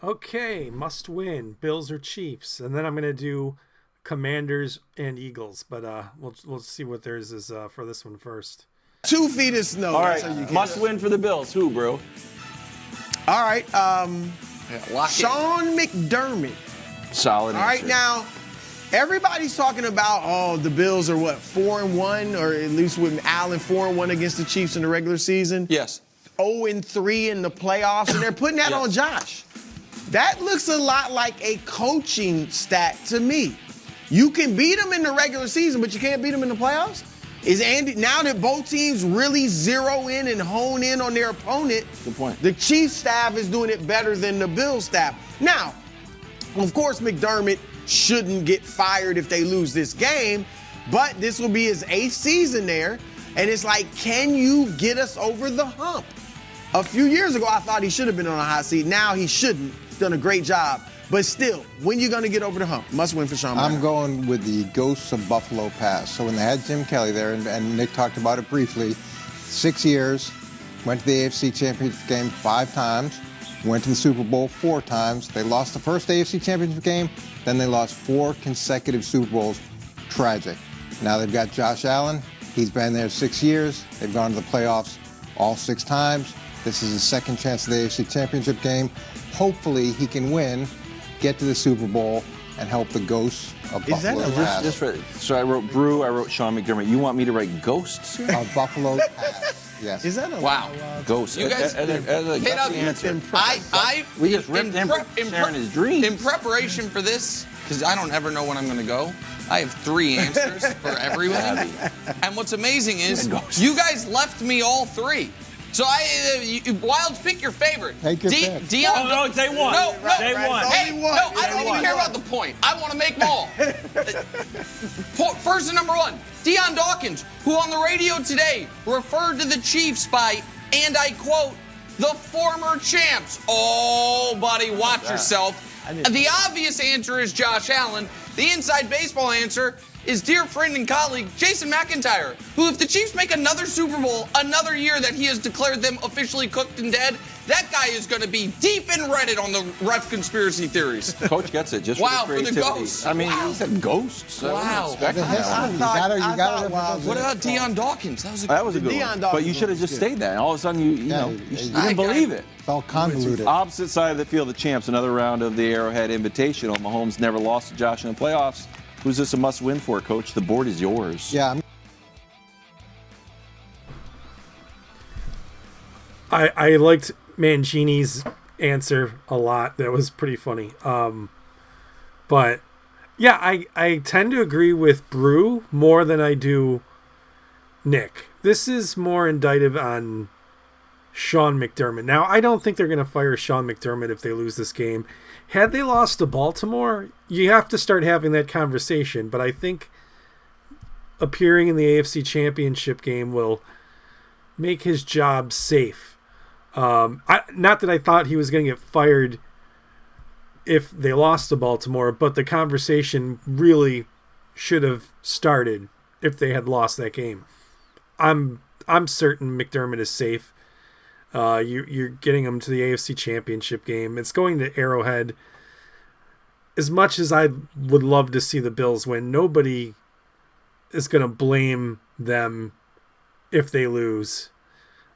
Okay, must win. Bills or Chiefs, and then I'm gonna do Commanders and Eagles. But we'll see what theirs is for this one first. 2 feet of snow. All That's right, how you get must it. win for the Bills. Who, bro? All right. Lock it. Sean McDermott. Solid All right, answer. now everybody's talking about the Bills are what 4-1, or at least with Allen 4-1 against the Chiefs in the regular season. Yes. 0-3 in the playoffs, and they're putting that on Josh. That looks a lot like a coaching stat to me. You can beat them in the regular season, but you can't beat them in the playoffs. Is Andy, now that both teams really zero in and hone in on their opponent, Good point. the Chiefs staff is doing it better than the Bills staff. Now, of course, McDermott shouldn't get fired if they lose this game, but this will be his 8th season there, and it's like, can you get us over the hump? A few years ago, I thought he should have been on a hot seat. Now he shouldn't. He's done a great job. But still, when you going to get over the hump? Must win for Sean McDermott. I'm going with the ghosts of Buffalo past. So when they had Jim Kelly there, and Nick talked about it briefly, 6 years, went to the AFC Championship game 5 times, went to the Super Bowl 4 times. They lost the first AFC Championship game, then they lost 4 consecutive Super Bowls. Tragic. Now they've got Josh Allen. He's been there 6 years. They've gone to the playoffs all 6 times. This is his second chance at the AFC Championship game. Hopefully he can win, get to the Super Bowl, and help the ghosts of Is that Buffalo a- past. So I wrote Brew, I wrote Sean McDermott. You want me to write ghosts here? Of Buffalo past. Yes. Is that a Wow. Ghosts. You guys- As a Hey, now, gutsy answer. I We just ripped him for sharing his dreams. In preparation for this, because I don't ever know when I'm going to go, I have 3 answers for everyone. And what's amazing is you guys left me all 3. So Wilds, pick your favorite. Take your pick. Dion. Oh, no, say one. No, Say one. Hey, Only one. no, I don't Only even one. care about the point. I want to make them all. First and number 1, Dion Dawkins, who on the radio today referred to the Chiefs by, and I quote, the former champs. Oh, buddy, watch yourself. The obvious answer is Josh Allen. The inside baseball answer is dear friend and colleague Jason McIntyre, who if the Chiefs make another Super Bowl, another year that he has declared them officially cooked and dead, that guy is going to be deep in Reddit on the ref conspiracy theories. Coach gets it. Just Wow, for for the the creativity. ghosts. I mean, Wow. he said ghosts. I Wow. wasn't expecting The that. history. You thought- gotta I thought represent Wild- What it. about Dion Dawkins? That was a That was a good Deion one. Dawkins But you should have was just good. stayed that. All of a sudden, you didn't believe it. It's all convoluted. Opposite side of the field, the champs. Another round of the Arrowhead Invitational. Mahomes never lost to Josh in the playoffs. Who's this a must-win for, Coach? The board is yours. Yeah, I liked Mangini's answer a lot. That was pretty funny. But yeah, I tend to agree with Brew more than I do Nick. This is more indicative on Sean McDermott. Now, I don't think they're going to fire Sean McDermott if they lose this game. Had they lost to Baltimore, you have to start having that conversation. But I think appearing in the AFC Championship game will make his job safe. Not that I thought he was going to get fired if they lost to Baltimore, but the conversation really should have started if they had lost that game. I'm certain McDermott is safe. You're getting him to the AFC Championship game. It's going to Arrowhead. As much as I would love to see the Bills win, nobody is going to blame them if they lose.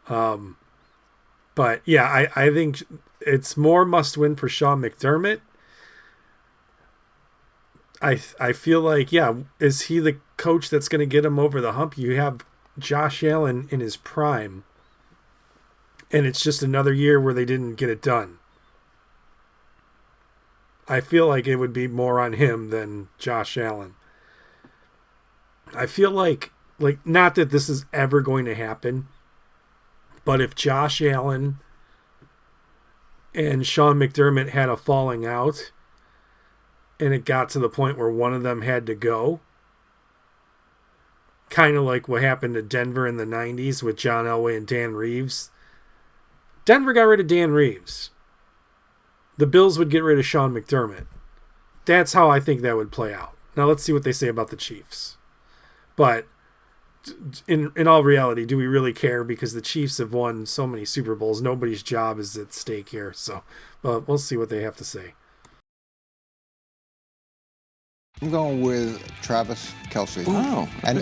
But yeah, I think it's more must win for Sean McDermott. I feel like, yeah, is he the coach that's going to get him over the hump? You have Josh Allen in his prime, and it's just another year where they didn't get it done. I feel like it would be more on him than Josh Allen. I feel like not that this is ever going to happen, but if Josh Allen and Sean McDermott had a falling out and it got to the point where one of them had to go, kind of like what happened to Denver in the 90s with John Elway and Dan Reeves. Denver got rid of Dan Reeves. The Bills would get rid of Sean McDermott. That's how I think that would play out. Now let's see what they say about the Chiefs. But in all reality, do we really care? Because the Chiefs have won so many Super Bowls. Nobody's job is at stake here. So, but we'll see what they have to say. I'm going with Travis Kelce. Oh, and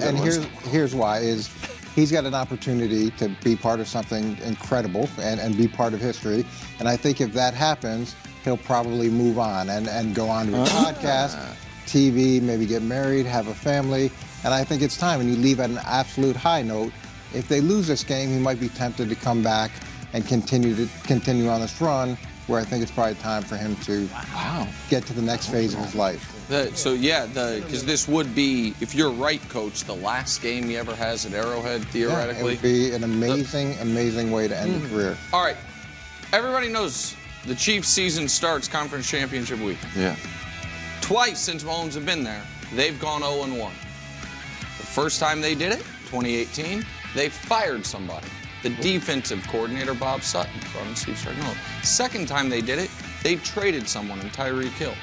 here's why is he's got an opportunity to be part of something incredible and be part of history. And I think if that happens, he'll probably move on and go on to a podcast, TV, maybe get married, have a family. And I think it's time. And you leave at an absolute high note. If they lose this game, he might be tempted to come back and continue on this run, where I think it's probably time for him to get to the next phase of his life. Because this would be, if you're right, Coach, the last game he ever has at Arrowhead, theoretically. Yeah, it would be an amazing way to end the career. All right. Everybody knows the Chiefs' season starts Conference Championship weekend. Yeah. Twice since Mahomes have been there, they've gone 0-1. The first time they did it, 2018, they fired somebody. The defensive coordinator, Bob Sutton, from Steve Sargent. Second time they did it, they traded someone in Tyreek Hill.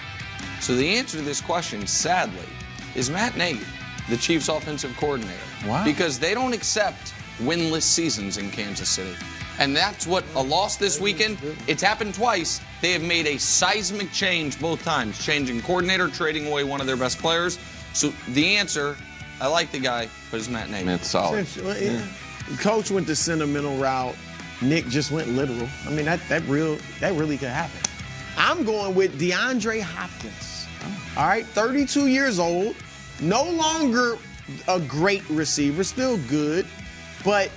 So the answer to this question, sadly, is Matt Nagy, the Chiefs' offensive coordinator. Wow. Because they don't accept winless seasons in Kansas City. And that's what a loss this weekend, it's happened twice. They have made a seismic change both times, changing coordinator, trading away one of their best players. So the answer, I like the guy, but it's Matt Nagy. It's solid. Coach went the sentimental route. Nick just went literal. I mean, that really could happen. I'm going with DeAndre Hopkins. All right, 32 years old, no longer a great receiver, still good. But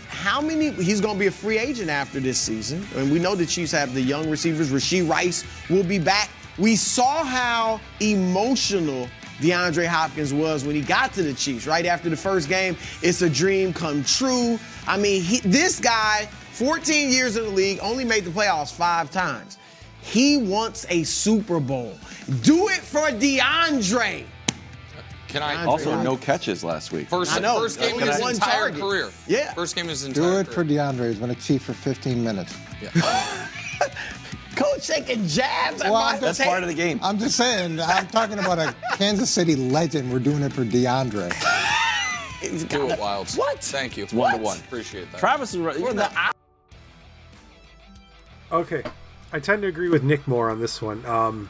he's going to be a free agent after this season. And we know the Chiefs have the young receivers. Rashee Rice will be back. We saw how emotional DeAndre Hopkins was when he got to the Chiefs right after the first game. It's a dream come true. I mean, this guy, 14 years in the league, only made the playoffs 5 times. He wants a Super Bowl. Do it for DeAndre. Also, no catches last week. First game in his entire career. Yeah. First game in his entire career. Do it for DeAndre. He's been a Chief for 15 minutes. Yeah. Coach taking jabs at my That's part of the game. I'm just saying, I'm talking about a Kansas City legend. We're doing it for DeAndre. Do it, Wilds. What? Thank you. It's What? 1-1. Appreciate that. Travis is right. Okay, I tend to agree with Nick more on this one.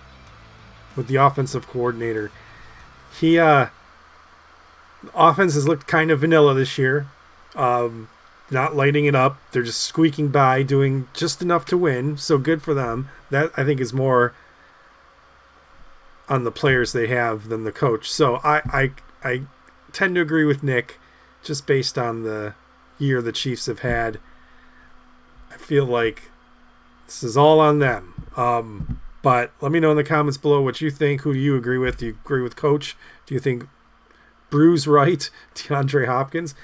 With the offensive coordinator, offense has looked kind of vanilla this year. Not lighting it up. They're just squeaking by, doing just enough to win. So good for them. That, I think, is more on the players they have than the coach. So I tend to agree with Nick, just based on the year the Chiefs have had. I feel like this is all on them. But let me know in the comments below what you think. Who do you agree with? Do you agree with Coach? Do you think Bruce Wright, DeAndre Hopkins?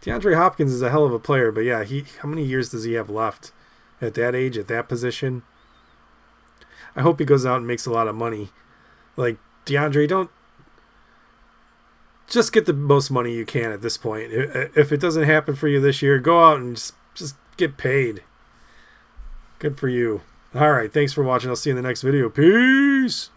DeAndre Hopkins is a hell of a player, but yeah, how many years does he have left at that age, at that position? I hope he goes out and makes a lot of money. Like, DeAndre, don't just get the most money you can at this point. If it doesn't happen for you this year, go out and just get paid. Good for you. All right, thanks for watching. I'll see you in the next video. Peace.